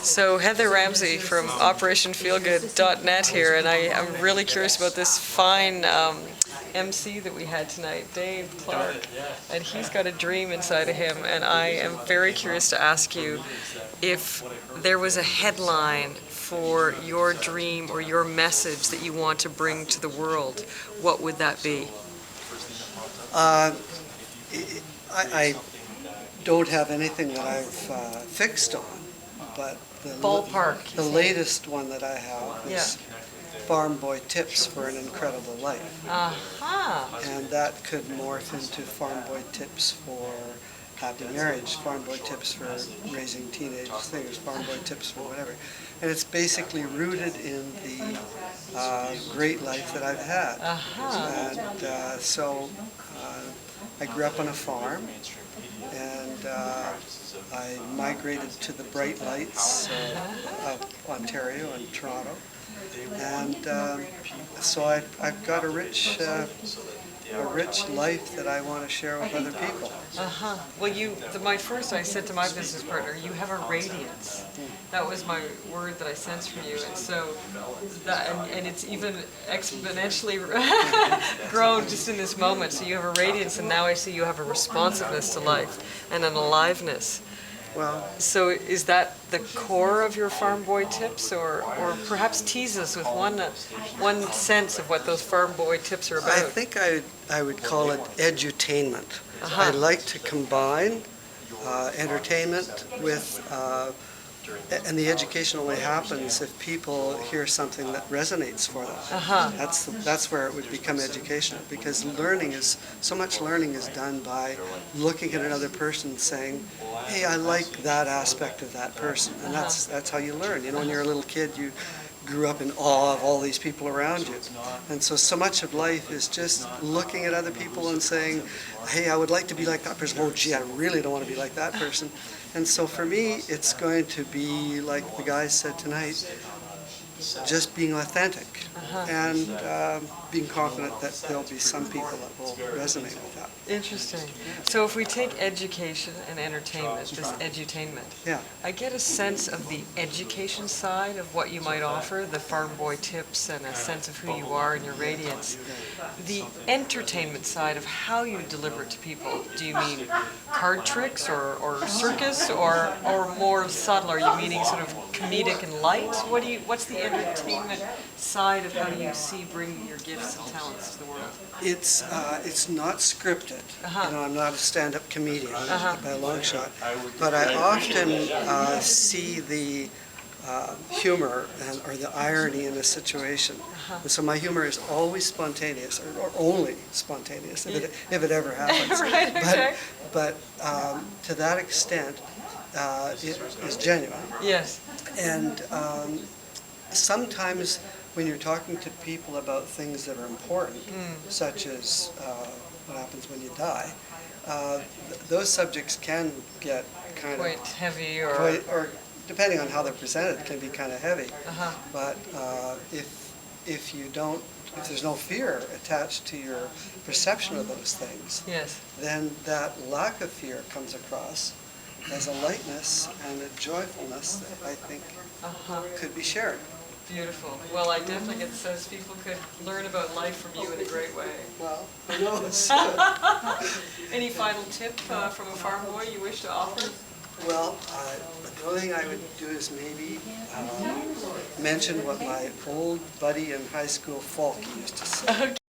So Heather Ramsey from OperationFeelGood.net here, and I'm really curious about this fine MC that we had tonight, Dave Clarke, and he's got a dream inside of him, and I am very curious to ask you if there was a headline for your dream or your message that you want to bring to the world, what would that be? I don't have anything that I've fixed on, but the latest one that I have is Farm Boy Tips for an Incredible Life. And that could morph into Farm Boy Tips for happy marriage, Farm Boy Tips for raising teenage things, Farm Boy Tips for whatever. And it's basically rooted in the great life that I've had. And so I grew up on a farm, and I migrated to the bright lights of Ontario and Toronto. And so I've got a rich life that I want to share with other people. Well, I said to my business partner, you have a radiance. That was my word that I sensed from you, and so and it's even exponentially grown just in this moment. So you have a radiance, and now I see you have a responsiveness to life and an aliveness. Well, so is that the core of your Farm Boy Tips, or perhaps tease us with one sense of what those Farm Boy Tips are about? I think I would call it edutainment. I like to combine entertainment with, and the education only happens if people hear something that resonates for them. That's where it would become educational, because so much learning is done by looking at another person saying, hey, I like that aspect of that person, and that's how you learn. You know, when you're a little kid, you grew up in awe of all these people around you. And so much of life is just looking at other people and saying, hey, I would like to be like that person. Oh, gee, I really don't want to be like that person. And so for me, it's going to be, like the guy said tonight, just being authentic and being confident that there'll be some people that will resonate with that. Interesting. So if we take education and entertainment, this edutainment, I get a sense of the education side of what you might offer, the Farm Boy Tips and a sense of who you are and your radiance. The entertainment side of how you deliver it to people, do you mean card tricks or circus or more subtle? Are you meaning sort of comedic and light? What's the entertainment side of how you see bringing your gifts and talents to the world? It's not scripted. You know, I'm not a stand-up comedian by a long shot, but I often see the humor or the irony in a situation. And so my humor is always spontaneous, or only spontaneous, if it ever happens. But to that extent, it is genuine. Yes. And sometimes when you're talking to people about things that are important, such as what happens when you die, those subjects can get kind quite heavy, or depending on how they're presented, can be kind of heavy. But if there's no fear attached to your perception of those things, then that lack of fear comes across as a lightness and a joyfulness that I think could be shared. Beautiful. Well, I definitely get the sense people could learn about life from you in a great way. Well, who knows? Any final tip from a farm boy you wish to offer? Well, the only thing I would do is maybe mention what my old buddy in high school, Falk, used to say.